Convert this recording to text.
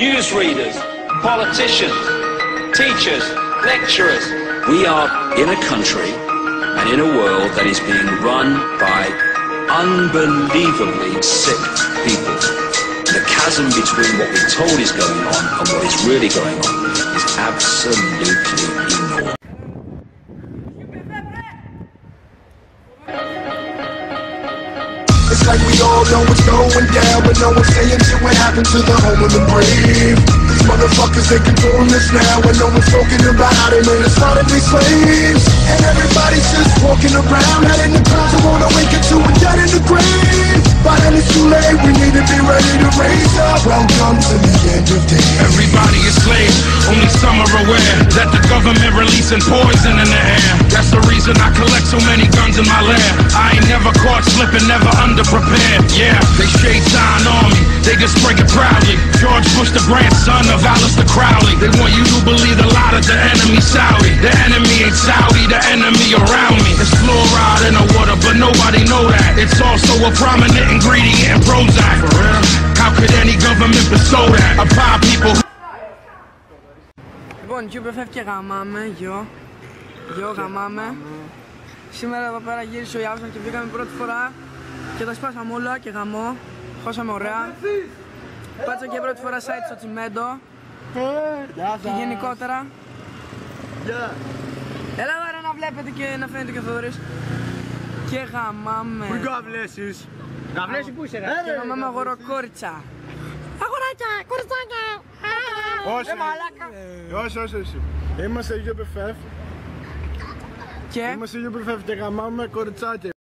newsreaders, politicians, teachers, lecturers. We are in a country and in a world that is being run by unbelievably sick people. The chasm between what we're told is going on and what is really going on is absolutely enormous. It's like we all know what's going down, but no one's saying shit what happened to the home of the brave. These motherfuckers, they controlling us now, and no one's talking about how they made us lot of these slaves. And everybody's just walking around, heading the clouds, who wanna wake up to a dead in the grave. By then it's too late, we need to be ready to raise up. Welcome to the end of days. Everybody is slaves, only some are aware that the government releasing poison in the air. That's the reason I collect so many guns in my lair. I ain't never caught slipping, never underprepared. Yeah, they shade sign on me, they just break it proudly. George Bush, the grandson of Aleister Crowley. They want you to believe the lie that the enemy's Saudi. The enemy ain't Saudi, the enemy around me. It's fluoride in the water, but nobody know that. It's also a prominent ingredient in Prozac. For real? How could any government bestow that upon people? Λοιπόν, QPFF και γαμάμε, γιο γαμάμε. Σήμερα εδώ πέρα γύρισε ο Ιάσον και βγήκαμε πρώτη φορά και τα σπάσαμε όλα και γαμό. Χώσαμε ωραία. Πάτσα και πρώτη φορά site στο Τσιμέντο και γενικότερα. Έλα εδώ να βλέπετε και να φαίνεται και ο Θοδωρής. Και γαμάμε. Πού καβλέσεις? Καβλέσει πού είσαι ρε? Και γαμάμε αγοροκόριτσα. Αγοράκια, κοριτσάκια. Όχι. Είμαστε UPFF. Και είμαστε UPFF και γαμάμε κοριτσάκια.